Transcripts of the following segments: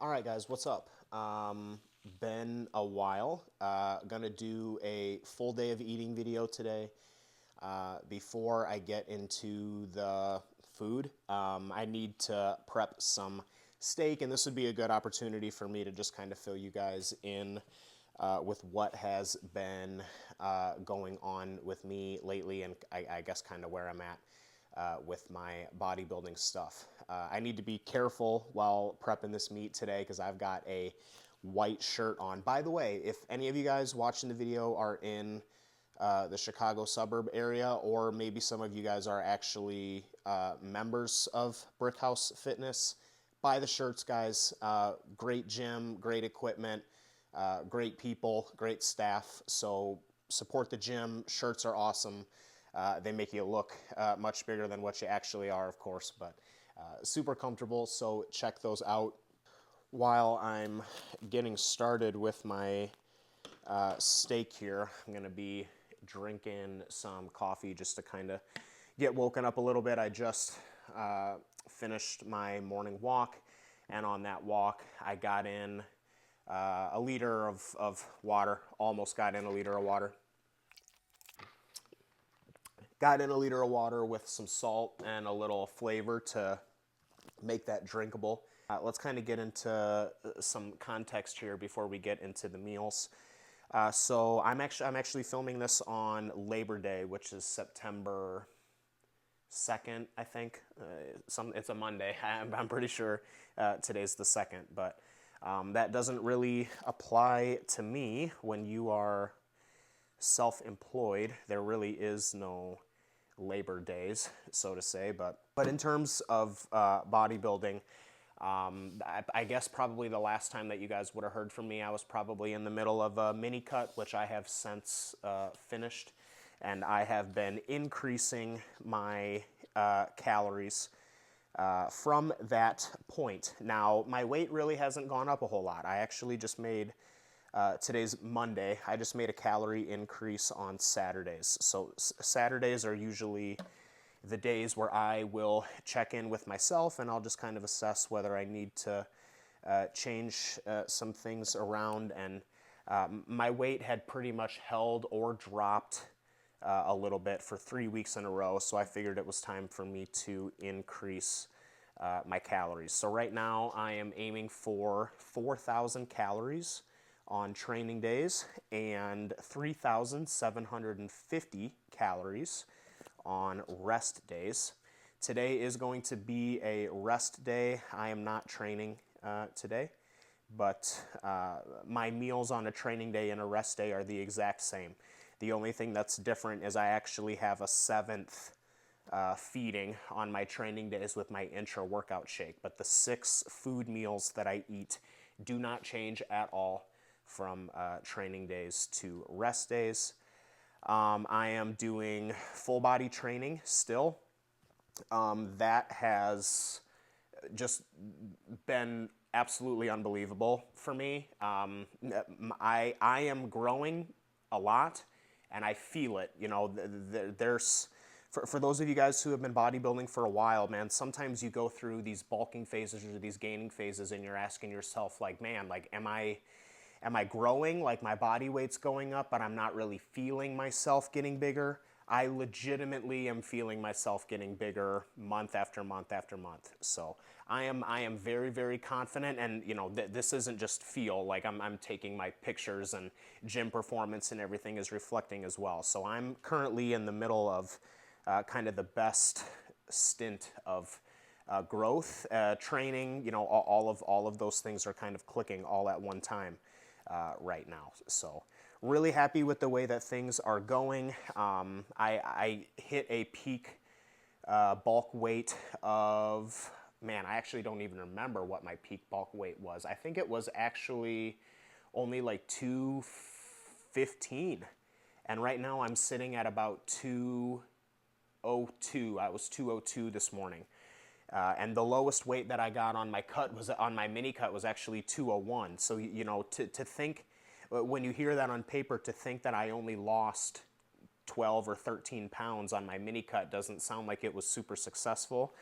All right, guys, what's up? Been a while. Gonna do a full day of eating video today. Before I get into the food, I need to prep some steak, and this would be a good opportunity for me to just kind of fill you guys in with what has been going on with me lately, and I guess kind of where I'm at with my bodybuilding stuff. I need to be careful while prepping this meat today because I've got a white shirt on. By the way, if any of you guys watching the video are in the Chicago suburb area, or maybe some of you guys are actually members of Brickhouse Fitness, buy the shirts, guys. Great gym, great equipment, great people, great staff. So support the gym. Shirts are awesome. They make you look much bigger than what you actually are, of course, but super comfortable, so check those out. While I'm getting started with my steak here, I'm going to be drinking some coffee just to kind of get woken up a little bit. I just finished my morning walk, and on that walk, I got in a liter of water, almost got in a liter of water. Got in a liter of water with some salt and a little flavor to make that drinkable. Let's kind of get into some context here before we get into the meals. So I'm actually filming this on Labor Day, which is September 2nd, I think. It's a Monday. I'm pretty sure today's the 2nd, but that doesn't really apply to me when you are self-employed. There really is no labor days, so to say, but in terms of bodybuilding, I guess probably the last time that you guys would have heard from me, I was probably in the middle of a mini cut, which I have since finished, and I have been increasing my calories from that point. Now, my weight really hasn't gone up a whole lot. I actually just made today's Monday. I just made a calorie increase on Saturdays. So Saturdays are usually the days where I will check in with myself, and I'll just kind of assess whether I need to change some things around. And my weight had pretty much held or dropped a little bit for 3 weeks in a row, so I figured it was time for me to increase my calories. So right now I am aiming for 4,000 calories on training days and 3,750 calories on rest days. Today is going to be a rest day. I am not training today, but my meals on a training day and a rest day are the exact same. The only thing that's different is I actually have a 7th feeding on my training days with my intra-workout shake, but the 6 food meals that I eat do not change at all from training days to rest days. I am doing full body training still. That has just been absolutely unbelievable for me. I am growing a lot, and I feel it. You know, there's for those of you guys who have been bodybuilding for a while, man, sometimes you go through these bulking phases or these gaining phases, and you're asking yourself, like, man, like, am I growing? Like, my body weight's going up, but I'm not really feeling myself getting bigger. I legitimately am feeling myself getting bigger month after month after month. So I am very, very confident, and you know, this isn't just feel, like I'm taking my pictures, and gym performance and everything is reflecting as well. So I'm currently in the middle of kind of the best stint of growth, training, you know, all of those things are kind of clicking all at one time right now. So really happy with the way that things are going. I hit a peak bulk weight of, man, I actually don't even remember what my peak bulk weight was. I think it was actually only like 215. And right now I'm sitting at about 202. I was 202 this morning. And the lowest weight that I got on my mini cut was actually 201. So, you know, to think, when you hear that on paper, to think that I only lost 12 or 13 pounds on my mini cut doesn't sound like it was super successful.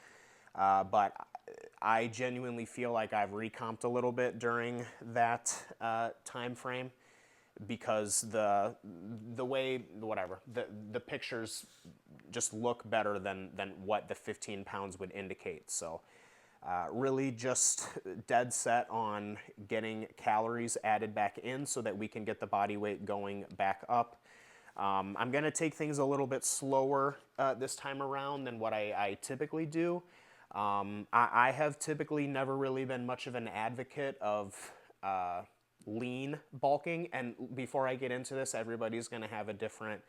But I genuinely feel like I've recomped a little bit during that time frame, because the way, whatever, the pictures just look better than what the 15 pounds would indicate. So really just dead set on getting calories added back in so that we can get the body weight going back up. I'm going to take things a little bit slower this time around than what I typically do. I have typically never really been much of an advocate of lean bulking, and before I get into this, everybody's going to have a different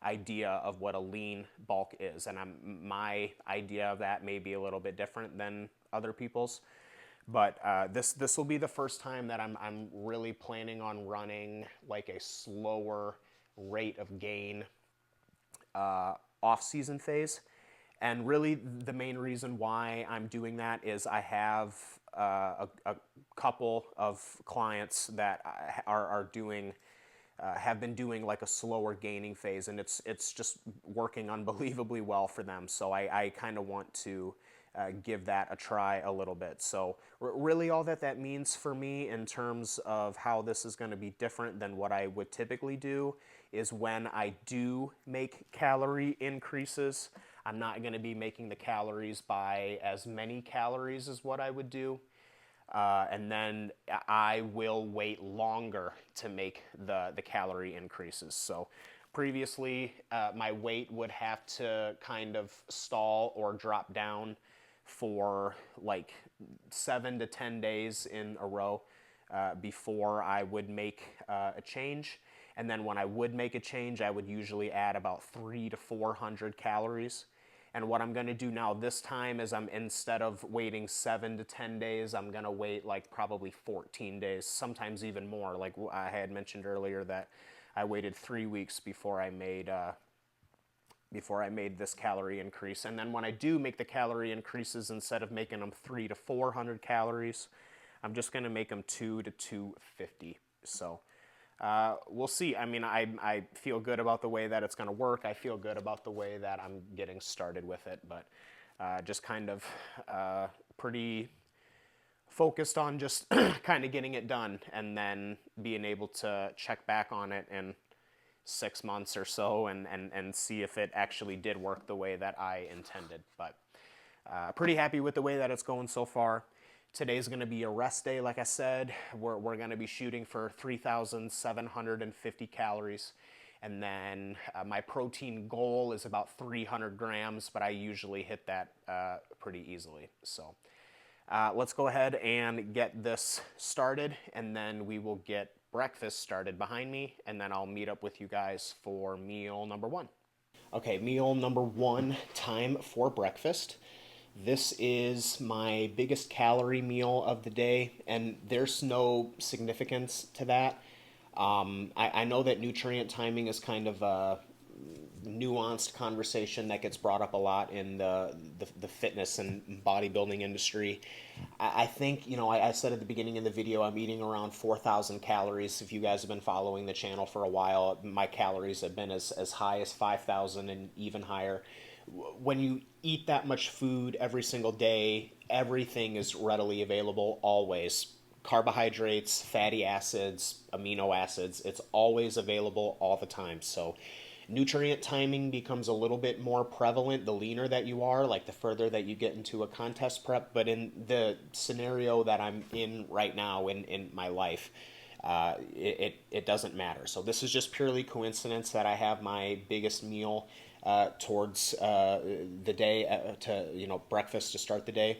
idea of what a lean bulk is, and my idea of that may be a little bit different than other people's. But this will be the first time that I'm really planning on running like a slower rate of gain off-season phase. And really the main reason why I'm doing that is I have a couple of clients that are doing have been doing like a slower gaining phase, and it's just working unbelievably well for them. So I kind of want to give that a try a little bit. So really all that means for me in terms of how this is going to be different than what I would typically do is when I do make calorie increases, I'm not going to be making the calories by as many calories as what I would do. And then I will wait longer to make the calorie increases. So previously, my weight would have to kind of stall or drop down for like 7 to 10 days in a row before I would make a change. And then when I would make a change, I would usually add about 300 to 400 calories. And what I'm going to do now this time is instead of waiting 7 to 10 days, I'm going to wait like probably 14 days, sometimes even more. Like I had mentioned earlier that I waited 3 weeks before I made this calorie increase. And then when I do make the calorie increases, instead of making them 300 to 400 calories, I'm just going to make them 200 to 250. So we'll see. I mean, I feel good about the way that it's going to work. I feel good about the way that I'm getting started with it, but just kind of pretty focused on just kind of getting it done and then being able to check back on it in 6 months or so and see if it actually did work the way that I intended. But pretty happy with the way that it's going so far. Today's going to be a rest day, like I said. We're going to be shooting for 3,750 calories. And then my protein goal is about 300 grams, but I usually hit that pretty easily. So let's go ahead and get this started, and then we will get breakfast started behind me, and then I'll meet up with you guys for meal number 1. Okay, meal number 1, time for breakfast. This is my biggest calorie meal of the day, and there's no significance to that. I know that nutrient timing is kind of a nuanced conversation that gets brought up a lot in the fitness and bodybuilding industry. I think, I said at the beginning of the video, I'm eating around 4,000 calories. If you guys have been following the channel for a while, my calories have been as high as 5,000 and even higher. When you eat that much food every single day, everything is readily available always. Carbohydrates, fatty acids, amino acids, it's always available all the time. So nutrient timing becomes a little bit more prevalent the leaner that you are, like the further that you get into a contest prep. But in the scenario that I'm in right now in my life, it doesn't matter. So this is just purely coincidence that I have my biggest meal towards the day to breakfast to start the day.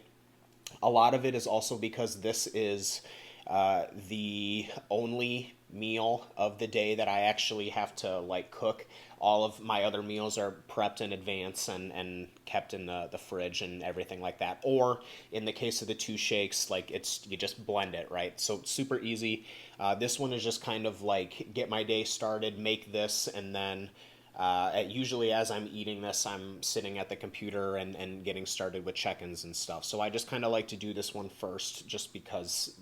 A lot of it is also because this is the only meal of the day that I actually have to like cook. All of my other meals are prepped in advance and kept in the fridge and everything like that. Or in the case of the 2 shakes, like you just blend it, right? So super easy. This one is just kind of like get my day started, make this, and then usually as I'm eating this, I'm sitting at the computer and getting started with check-ins and stuff. So I just kind of like to do this one first just because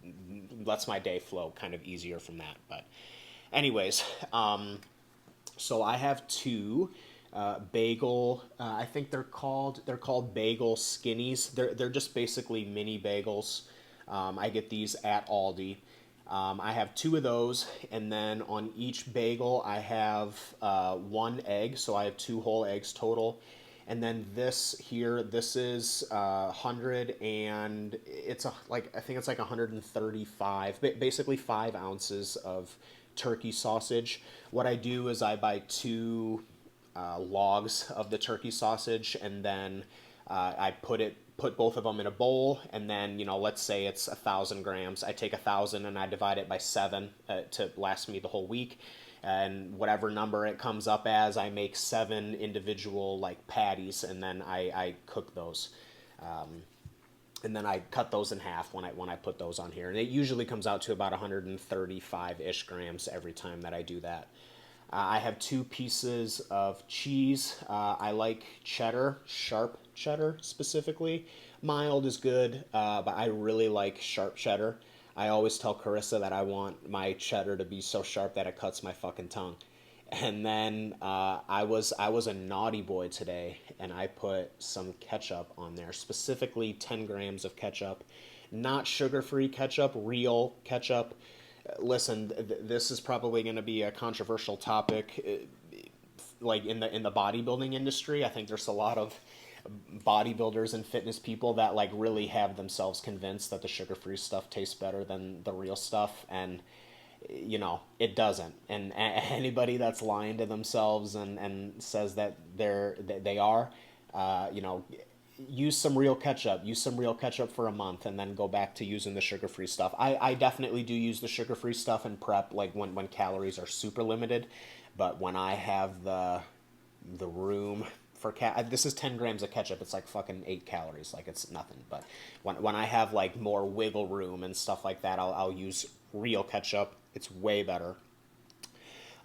it lets my day flow kind of easier from that. But anyways, so I have 2 bagel. I think they're called bagel skinnies. They're just basically mini bagels. I get these at Aldi. I have two of those, and then on each bagel I have one egg, so I have two whole eggs total. And then this here, this is 100, and it's I think it's like 135, basically 5 ounces of turkey sausage. What I do is I buy two logs of the turkey sausage, and then I put both of them in a bowl, and then let's say it's 1,000 grams. I take 1,000 and I divide it by 7 to last me the whole week, and whatever number it comes up as, I make 7 individual like patties, and then I cook those. And then I cut those in half when I put those on here, and it usually comes out to about 135-ish grams every time that I do that. I have 2 pieces of cheese. I like cheddar, sharp cheddar specifically. Mild is good, but I really like sharp cheddar. I always tell Carissa that I want my cheddar to be so sharp that it cuts my fucking tongue. And then I was a naughty boy today, and I put some ketchup on there, specifically 10 grams of ketchup, not sugar-free ketchup, real ketchup. Listen, this is probably going to be a controversial topic, like in the bodybuilding industry. I think there's a lot of bodybuilders and fitness people that like really have themselves convinced that the sugar-free stuff tastes better than the real stuff, and it doesn't. And anybody that's lying to themselves and says that they are, use some real ketchup. Use some real ketchup for a month, and then go back to using the sugar-free stuff. I definitely do use the sugar-free stuff in prep, like when calories are super limited. But when I have the room for this is 10 grams of ketchup. It's like fucking 8 calories. Like, it's nothing. But when I have like more wiggle room and stuff like that, I'll use real ketchup. It's way better.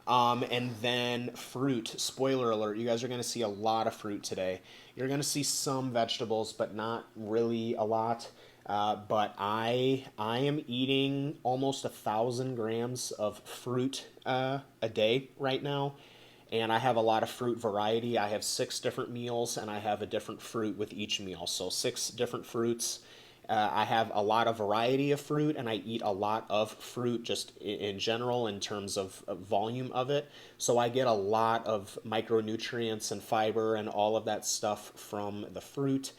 And then fruit. Spoiler alert, you guys are going to see a lot of fruit today. You're going to see some vegetables, but not really a lot. But I am eating almost 1,000 grams of fruit a day right now. And I have a lot of fruit variety. I have 6 different meals, and I have a different fruit with each meal. So 6 different fruits. I have a lot of variety of fruit, and I eat a lot of fruit just in general in terms of volume of it. So I get a lot of micronutrients and fiber and all of that stuff from the fruit.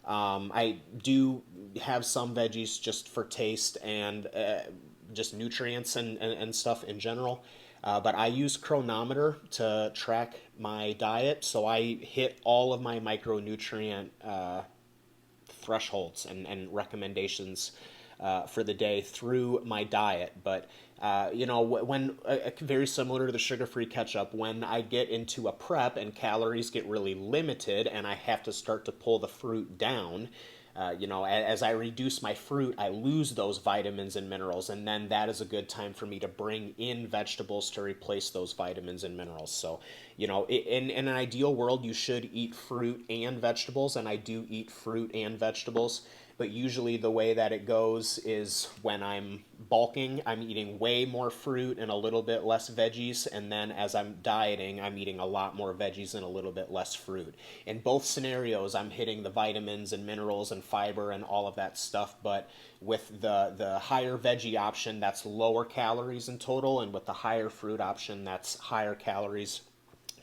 I do have some veggies just for taste and just nutrients and stuff in general. But I use Chronometer to track my diet, so I hit all of my micronutrient thresholds and recommendations for the day through my diet. But when very similar to the sugar-free ketchup, when I get into a prep and calories get really limited and I have to start to pull the fruit down, as I reduce my fruit, I lose those vitamins and minerals, and then that is a good time for me to bring in vegetables to replace those vitamins and minerals. So, in an ideal world, you should eat fruit and vegetables, and I do eat fruit and vegetables. But usually the way that it goes is when I'm bulking, I'm eating way more fruit and a little bit less veggies. And then as I'm dieting, I'm eating a lot more veggies and a little bit less fruit. In both scenarios, I'm hitting the vitamins and minerals and fiber and all of that stuff. But with the higher veggie option, that's lower calories in total. And with the higher fruit option, that's higher calories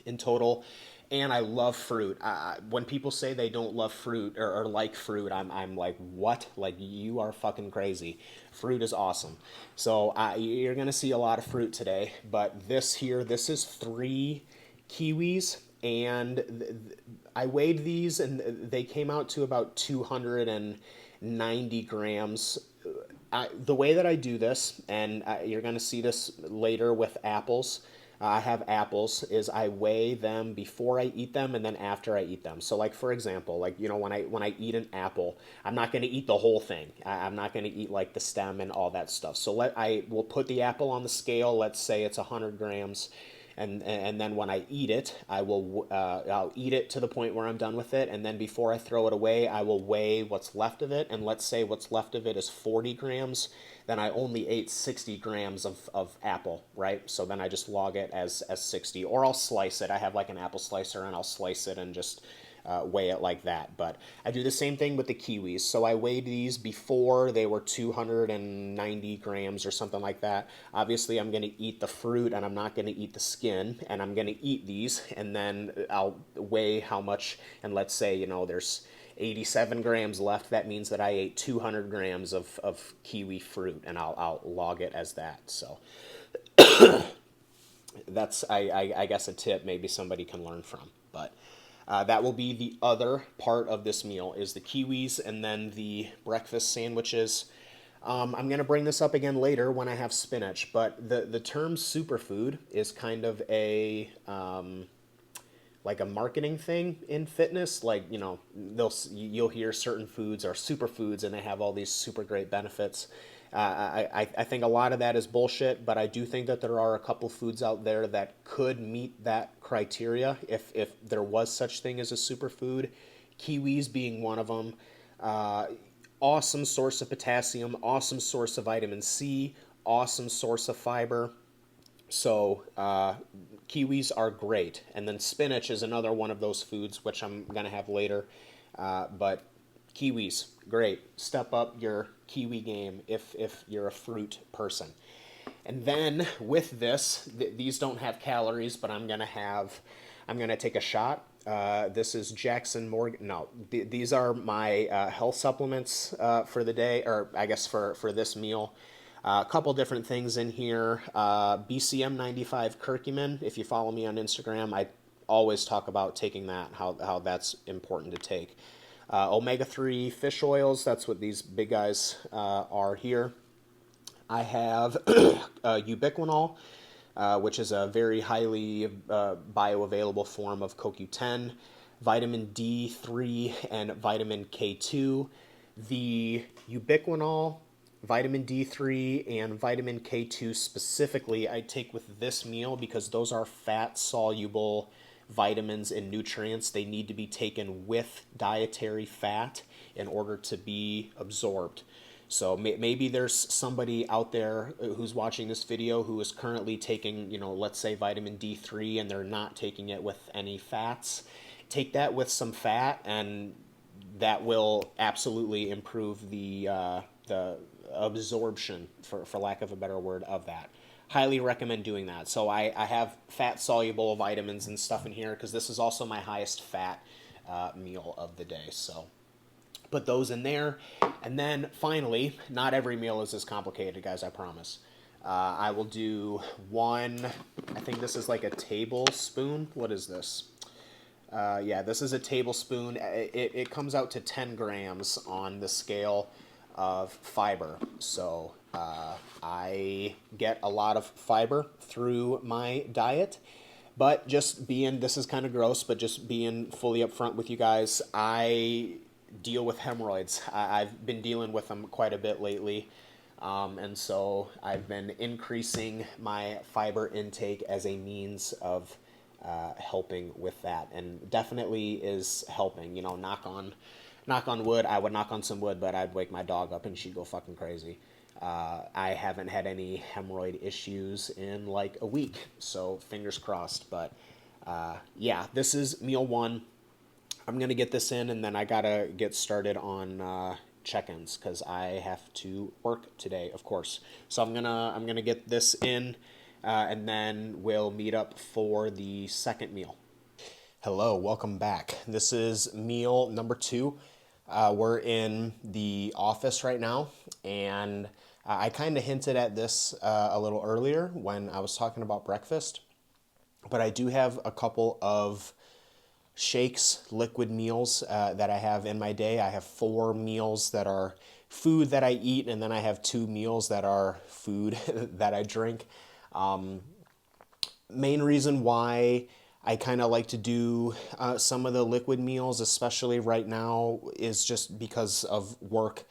in total. And I love fruit. When people say they don't love fruit or like fruit, I'm like, what? Like, you are fucking crazy. Fruit is awesome. So you're going to see a lot of fruit today. But this is 3 kiwis. And I weighed these, and they came out to about 290 grams. The way that I do this, and you're going to see this later with apples, I have apples, is I weigh them before I eat them and then after I eat them. So like, for example, like, when I eat an apple, I'm not going to eat the whole thing. I'm not going to eat like the stem and all that stuff. So I will put the apple on the scale. Let's say it's 100 grams. And then when I eat it, I'll eat it to the point where I'm done with it, and then before I throw it away, I will weigh what's left of it, and let's say what's left of it is 40 grams, then I only ate 60 grams of apple, right? So then I just log it as 60, or I'll slice it. I have like an apple slicer, and I'll slice it and just weigh it like that. But I do the same thing with the kiwis. So I weighed these before they were 290 grams or something like that. Obviously, I'm going to eat the fruit and I'm not going to eat the skin, and I'm going to eat these, and then I'll weigh how much, and let's say, you know, there's 87 grams left. That means that I ate 200 grams of kiwi fruit, and I'll log it as that. So that's, I guess, a tip maybe somebody can learn from. But that will be the other part of this meal, is the kiwis and then the breakfast sandwiches. I'm going to bring this up again later when I have spinach, but the term superfood is kind of a like a marketing thing in fitness. Like, you know, you'll hear certain foods are superfoods and they have all these super great benefits. I think a lot of that is bullshit, but I do think that there are a couple foods out there that could meet that criteria if there was such thing as a superfood. Kiwis being one of them. Awesome source of potassium, awesome source of vitamin C, awesome source of fiber. So kiwis are great. And then spinach is another one of those foods, which I'm going to have later. But kiwis, great. Step up your kiwi game if you're a fruit person. And then with this, these don't have calories, but I'm going to take a shot. This is Jackson Morgan. No, these are my health supplements for the day, or I guess for this meal. A couple different things in here. BCM 95 curcumin. If you follow me on Instagram, I always talk about taking that, how that's important to take. Omega-3 fish oils, that's what these big guys are here. I have ubiquinol, which is a very highly bioavailable form of CoQ10, vitamin D3, and vitamin K2. The ubiquinol, vitamin D3, and vitamin K2 specifically, I take with this meal because those are fat-soluble vitamins and nutrients. They need to be taken with dietary fat in order to be absorbed. So maybe there's somebody out there who's watching this video who is currently taking, you know, let's say vitamin D3, and they're not taking it with any fats. Take that with some fat, and that will absolutely improve the absorption, for lack of a better word, of that. Highly recommend doing that. So I have fat-soluble vitamins and stuff in here because this is also my highest fat meal of the day. So put those in there. And then finally, not every meal is as complicated, guys, I promise. I will do one, I think this is like a tablespoon. What is this? Yeah, this is a tablespoon. It comes out to 10 grams on the scale of fiber. So I get a lot of fiber through my diet. But just being, this is kind of gross, but just being fully upfront with you guys, I deal with hemorrhoids. I've been dealing with them quite a bit lately. And so I've been increasing my fiber intake as a means of helping with that, and definitely is helping. You know, knock on wood. I would knock on some wood, but I'd wake my dog up and she'd go fucking crazy. I haven't had any hemorrhoid issues in like a week, so fingers crossed. But yeah, this is meal one. I'm gonna get this in, and then I gotta get started on check-ins because I have to work today, of course. So I'm gonna get this in, and then we'll meet up for the second meal. Hello, welcome back. This is meal number 2. We're in the office right now, and I kind of hinted at this a little earlier when I was talking about breakfast, but I do have a couple of shakes, liquid meals that I have in my day. I have 4 meals that are food that I eat, and then I have 2 meals that are food that I drink. Main reason why I kind of like to do some of the liquid meals, especially right now, is just because of work.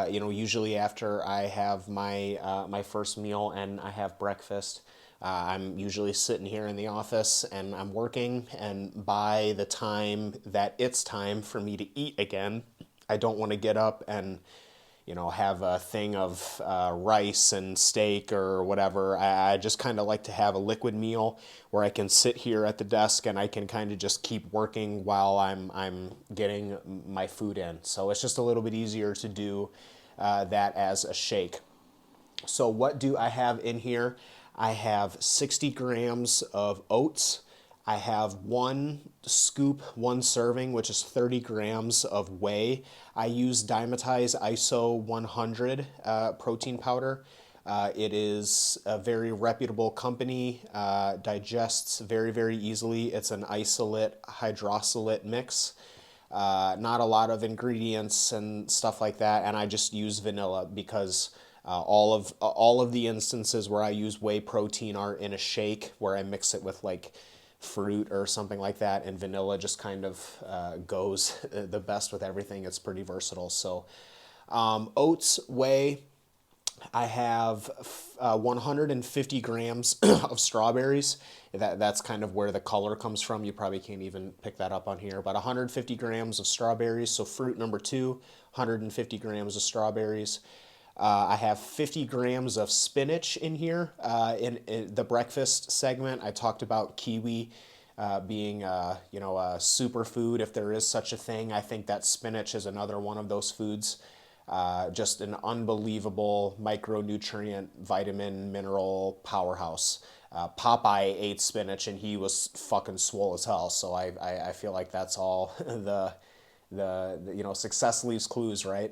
You know, usually after I have my my first meal and I have breakfast, I'm usually sitting here in the office and I'm working, and by the time that it's time for me to eat again, I don't want to get up and have a thing of rice and steak or whatever. I just kind of like to have a liquid meal where I can sit here at the desk and I can kind of just keep working while I'm getting my food in. So it's just a little bit easier to do that as a shake. So what do I have in here? I have 60 grams of oats. I have one scoop, one serving, which is 30 grams of whey. I use Dymatize ISO 100 protein powder. It is a very reputable company, digests very, very easily. It's an isolate hydrolysate mix. Not a lot of ingredients and stuff like that, and I just use vanilla because all of the instances where I use whey protein are in a shake where I mix it with like fruit or something like that, and vanilla just kind of goes the best with everything. It's pretty versatile. So oats, whey. I have 150 grams of strawberries. That's kind of where the color comes from. You probably can't even pick that up on here, but 150 grams of strawberries. So fruit number 2, 150 grams of strawberries. I have 50 grams of spinach in here. In the breakfast segment, I talked about kiwi being a superfood, if there is such a thing. I think that spinach is another one of those foods. Just an unbelievable micronutrient, vitamin, mineral powerhouse. Popeye ate spinach and he was fucking swole as hell. So I feel like that's all the success leaves clues, right?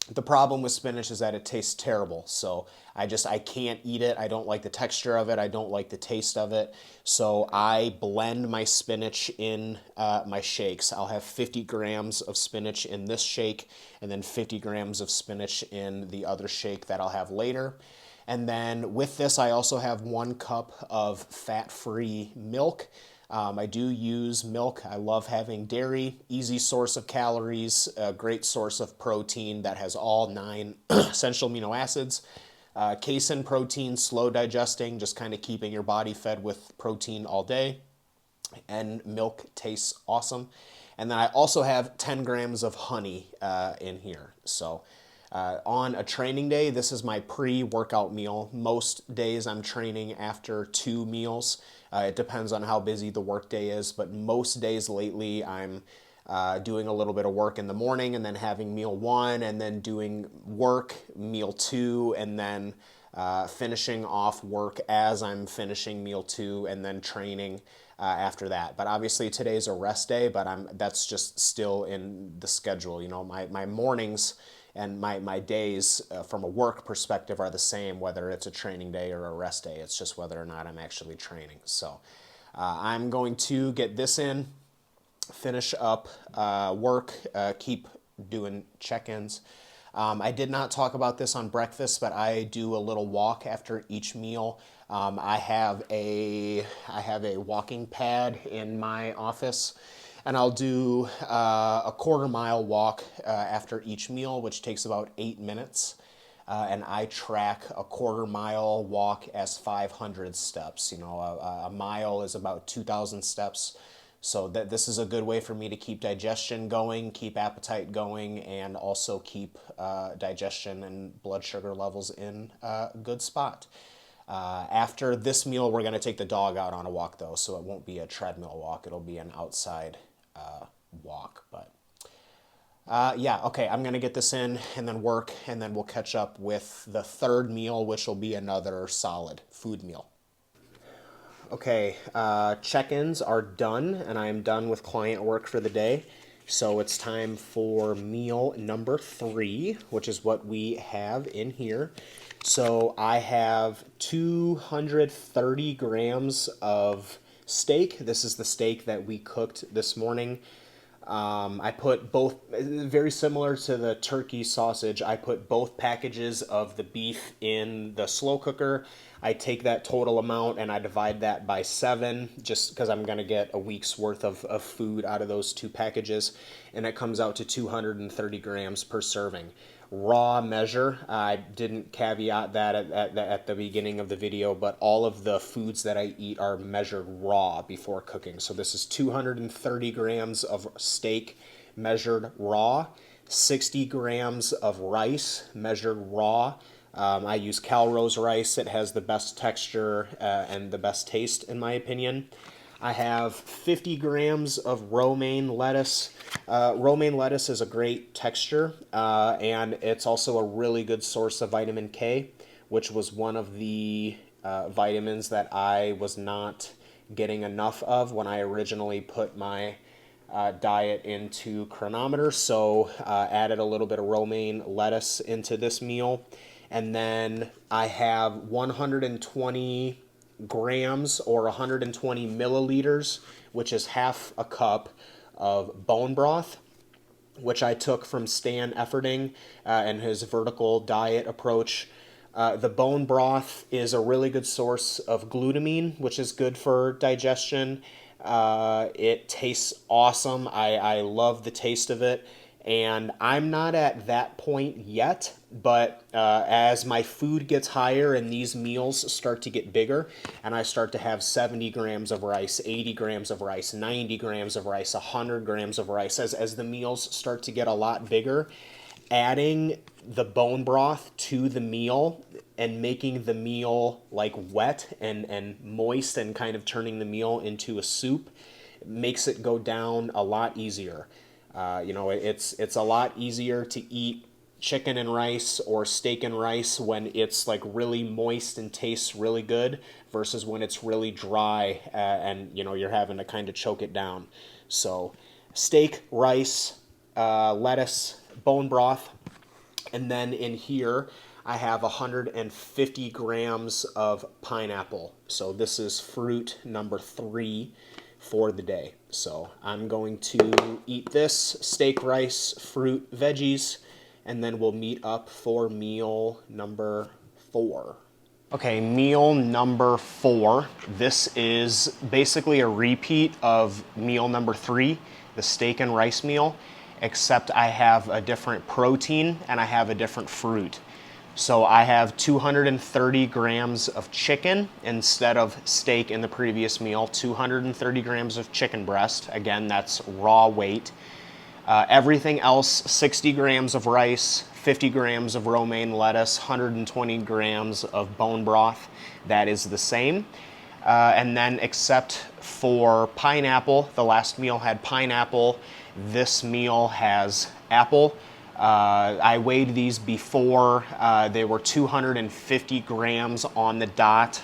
The problem with spinach is that it tastes terrible. So I can't eat it. I don't like the texture of it. I don't like the taste of it. So I blend my spinach in my shakes. I'll have 50 grams of spinach in this shake and then 50 grams of spinach in the other shake that I'll have later. And then with this, I also have 1 cup of fat-free milk. I do use milk. I love having dairy, easy source of calories, a great source of protein that has all 9 essential amino acids. Casein protein, slow digesting, just kind of keeping your body fed with protein all day. And milk tastes awesome. And then I also have 10 grams of honey in here. So on a training day, this is my pre-workout meal. Most days I'm training after 2 meals. It depends on how busy the work day is, but most days lately I'm doing a little bit of work in the morning and then having meal 1 and then doing work, meal 2, and then finishing off work as I'm finishing meal 2 and then training after that. But obviously today's a rest day, but that's just still in the schedule. My mornings and my days from a work perspective are the same, whether it's a training day or a rest day. It's just whether or not I'm actually training. So I'm going to get this in, finish up work, keep doing check-ins. I did not talk about this on breakfast, but I do a little walk after each meal. I have a walking pad in my office, and I'll do a quarter-mile walk after each meal, which takes about 8 minutes. And I track a quarter-mile walk as 500 steps. A mile is about 2,000 steps. So this is a good way for me to keep digestion going, keep appetite going, and also keep digestion and blood sugar levels in a good spot. After this meal, we're going to take the dog out on a walk, though, so it won't be a treadmill walk. It'll be an outside walk. But yeah, okay, I'm going to get this in and then work, and then we'll catch up with the third meal, which will be another solid food meal. Okay, check-ins are done, and I am done with client work for the day. So it's time for meal number 3, which is what we have in here. So I have 230 grams of steak. This is the steak that we cooked this morning. I put both, very similar to the turkey sausage, I put both packages of the beef in the slow cooker. I take that total amount and I divide that by 7, just because I'm going to get a week's worth of food out of those 2 packages. and it comes out to 230 grams per serving. Raw measure, I didn't caveat that at the beginning of the video, but all of the foods that I eat are measured raw before cooking. So this is 230 grams of steak measured raw, 60 grams of rice measured raw. I use Calrose rice. It has the best texture and the best taste, in my opinion. I have 50 grams of romaine lettuce. Romaine lettuce is a great texture, and it's also a really good source of vitamin K, which was one of the vitamins that I was not getting enough of when I originally put my diet into Chronometer. So added a little bit of romaine lettuce into this meal. And then I have 120 grams or 120 milliliters, which is half a cup of bone broth, which I took from Stan Efferding and his vertical diet approach. The bone broth is a really good source of glutamine, which is good for digestion. It tastes awesome. I love the taste of it. And I'm not at that point yet, but as my food gets higher and these meals start to get bigger, and I start to have 70 grams of rice, 80 grams of rice, 90 grams of rice, 100 grams of rice, as the meals start to get a lot bigger, adding the bone broth to the meal and making the meal like wet and moist and kind of turning the meal into a soup makes it go down a lot easier. It's a lot easier to eat chicken and rice or steak and rice when it's like really moist and tastes really good versus when it's really dry and you're having to kind of choke it down. So steak, rice, lettuce, bone broth, and then in here I have 150 grams of pineapple. So this is fruit number 3 for the day. So I'm going to eat this, steak, rice, fruit, veggies, and then we'll meet up for meal number 4. Okay, meal number 4. This is basically a repeat of meal number 3, the steak and rice meal, except I have a different protein and I have a different fruit. So I have 230 grams of chicken instead of steak in the previous meal, 230 grams of chicken breast. Again, that's raw weight. Everything else, 60 grams of rice, 50 grams of romaine lettuce, 120 grams of bone broth. That is the same. And then except for pineapple, the last meal had pineapple. This meal has apple. I weighed these before. They were 250 grams on the dot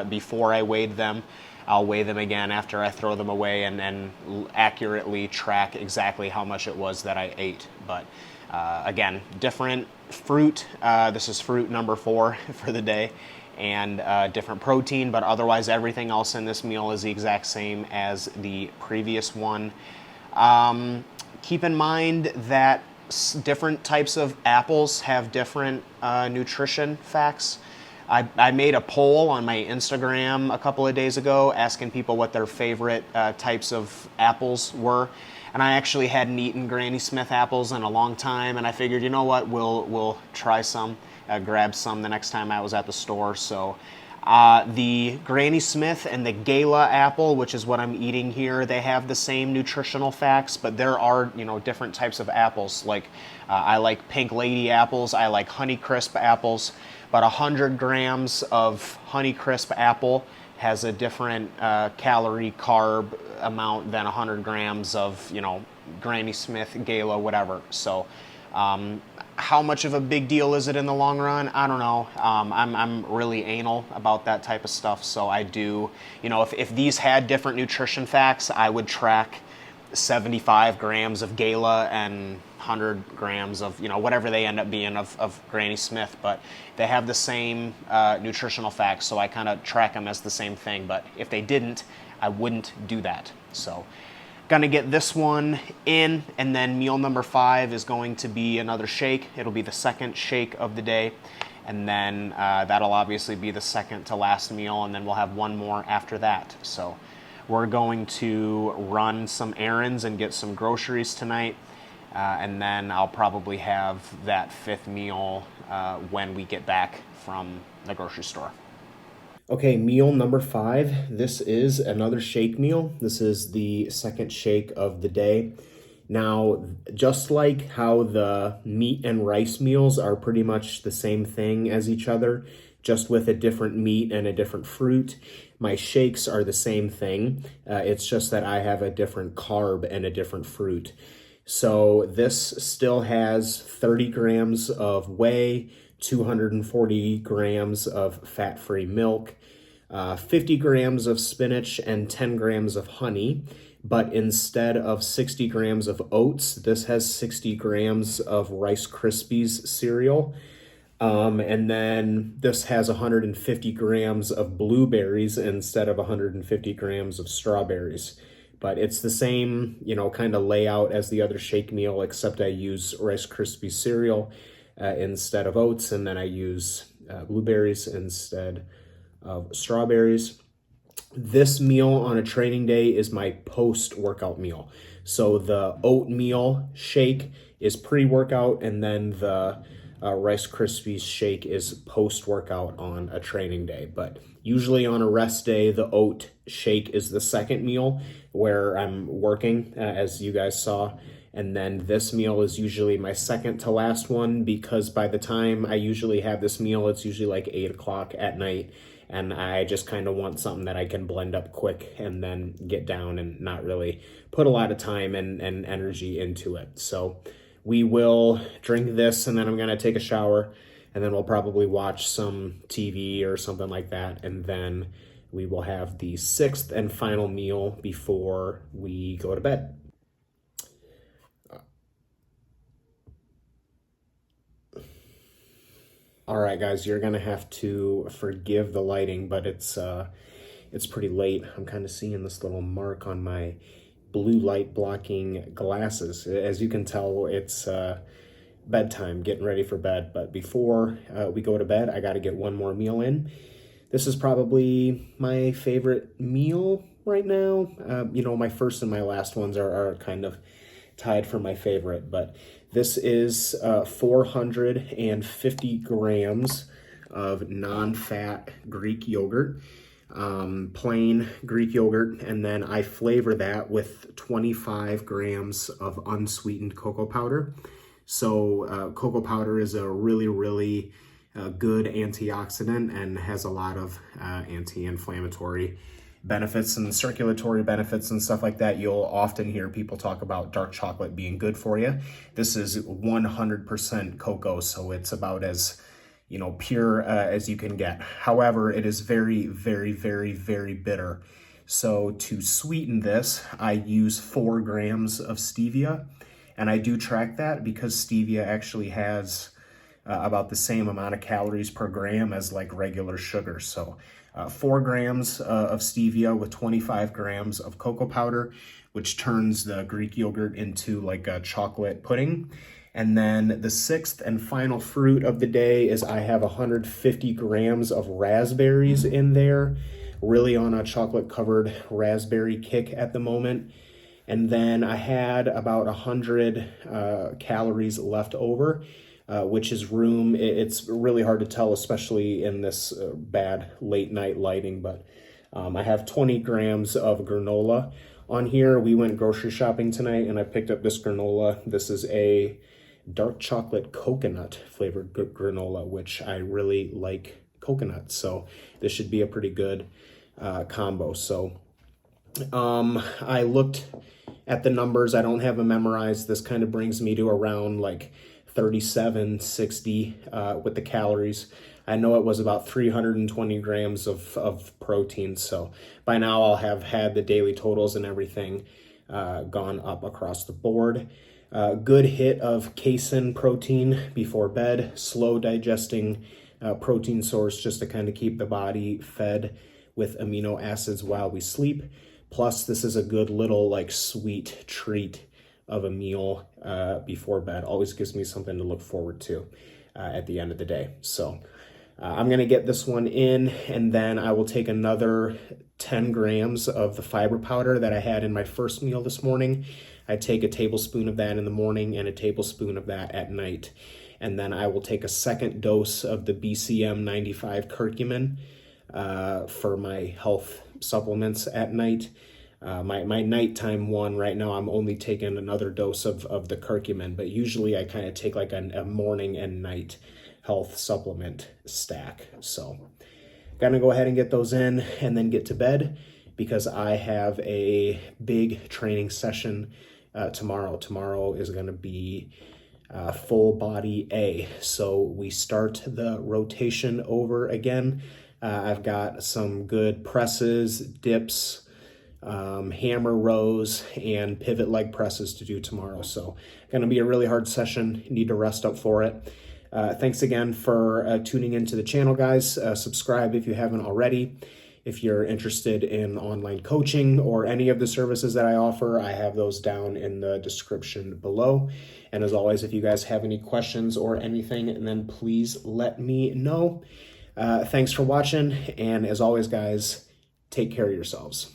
before I weighed them. I'll weigh them again after I throw them away and accurately track exactly how much it was that I ate. But again, different fruit. This is fruit number 4 for the day, and different protein, but otherwise everything else in this meal is the exact same as the previous one. Keep in mind that different types of apples have different nutrition facts. I made a poll on my Instagram a couple of days ago asking people what their favorite types of apples were. And I actually hadn't eaten Granny Smith apples in a long time, and I figured, you know what, we'll try some, grab some the next time I was at the store. So the Granny Smith and the Gala apple, which is what I'm eating here, they have the same nutritional facts, but there are, different types of apples. Like I like Pink Lady apples, I like Honeycrisp apples, but 100 grams of Honeycrisp apple has a different calorie carb amount than 100 grams of, Granny Smith, Gala, whatever. So how much of a big deal is it in the long run? I don't know. I'm really anal about that type of stuff. So I do, if these had different nutrition facts, I would track 75 grams of Gala and 100 grams of, whatever they end up being of Granny Smith. But they have the same nutritional facts, so I kind of track them as the same thing. But if they didn't, I wouldn't do that. So gonna get this one in, and then meal number 5 is going to be another shake. It'll be the second shake of the day, and then that'll obviously be the second to last meal, and then we'll have one more after that. So we're going to run some errands and get some groceries tonight, and then I'll probably have that 5th meal when we get back from the grocery store. Okay, meal number 5. This is another shake meal. This is the second shake of the day. Now, just like how the meat and rice meals are pretty much the same thing as each other, just with a different meat and a different fruit, my shakes are the same thing. It's just that I have a different carb and a different fruit. So this still has 30 grams of whey, 240 grams of fat-free milk, 50 grams of spinach, and 10 grams of honey. But instead of 60 grams of oats, this has 60 grams of Rice Krispies cereal. And then this has 150 grams of blueberries instead of 150 grams of strawberries. But it's the same, kind of layout as the other shake meal, except I use Rice Krispies cereal instead of oats, and then I use blueberries instead of strawberries. This meal on a training day is my post-workout meal. So the oatmeal shake is pre-workout, and then the Rice Krispies shake is post-workout on a training day. But usually on a rest day, the oat shake is the second meal where I'm working, as you guys saw. And then this meal is usually my second to last one, because by the time I usually have this meal, it's usually like 8 o'clock at night. And I just kind of want something that I can blend up quick and then get down and not really put a lot of time and energy into it. So we will drink this, and then I'm going to take a shower, and then we'll probably watch some TV or something like that. And then we will have the 6th and final meal before we go to bed. All right, guys, you're gonna have to forgive the lighting, but it's pretty late. I'm kind of seeing this little mark on my blue light blocking glasses. As you can tell, it's bedtime, getting ready for bed. But before we go to bed, I got to get one more meal in. This is probably my favorite meal right now. My first and my last ones are kind of tied for my favorite, but this is 450 grams of non-fat Greek yogurt, plain Greek yogurt, and then I flavor that with 25 grams of unsweetened cocoa powder. So cocoa powder is a really, really good antioxidant and has a lot of anti-inflammatory benefits and circulatory benefits and stuff like that. You'll often hear people talk about dark chocolate being good for you. This is 100% cocoa, so it's about as pure as you can get. However, it is very, very, very, very bitter. So to sweeten this, I use 4 grams of stevia, and I do track that because stevia actually has about the same amount of calories per gram as like regular sugar. So 4 grams of stevia with 25 grams of cocoa powder, which turns the Greek yogurt into like a chocolate pudding. And then the 6th and final fruit of the day is I have 150 grams of raspberries in there, really on a chocolate covered raspberry kick at the moment. And then I had about 100 calories left over, which is room. It's really hard to tell, especially in this bad late night lighting, but I have 20 grams of granola on here. We went grocery shopping tonight and I picked up this granola. This is a dark chocolate coconut flavored granola, which I really like coconut. So this should be a pretty good combo. So I looked at the numbers. I don't have them memorized. This kind of brings me to around like 3760 with the calories. I know it was about 320 grams of protein. So by now I'll have had the daily totals and everything gone up across the board. Good hit of casein protein before bed, slow digesting protein source just to kind of keep the body fed with amino acids while we sleep. Plus this is a good little like sweet treat of a meal before bed. Always gives me something to look forward to at the end of the day. So I'm gonna get this one in, and then I will take another 10 grams of the fiber powder that I had in my first meal this morning. I take a tablespoon of that in the morning and a tablespoon of that at night. And then I will take a second dose of the BCM 95 curcumin for my health supplements at night. My nighttime one right now, I'm only taking another dose of the curcumin, but usually I kind of take like a morning and night health supplement stack. So gonna go ahead and get those in and then get to bed, because I have a big training session tomorrow. Tomorrow is gonna be full body A. So we start the rotation over again. I've got some good presses, dips, hammer rows, and pivot leg presses to do tomorrow. So going to be a really hard session. Need to rest up for it. Thanks again for tuning into the channel, guys. Subscribe if you haven't already. If you're interested in online coaching or any of the services that I offer, I have those down in the description below. And as always, if you guys have any questions or anything, then please let me know. Thanks for watching. And as always, guys, take care of yourselves.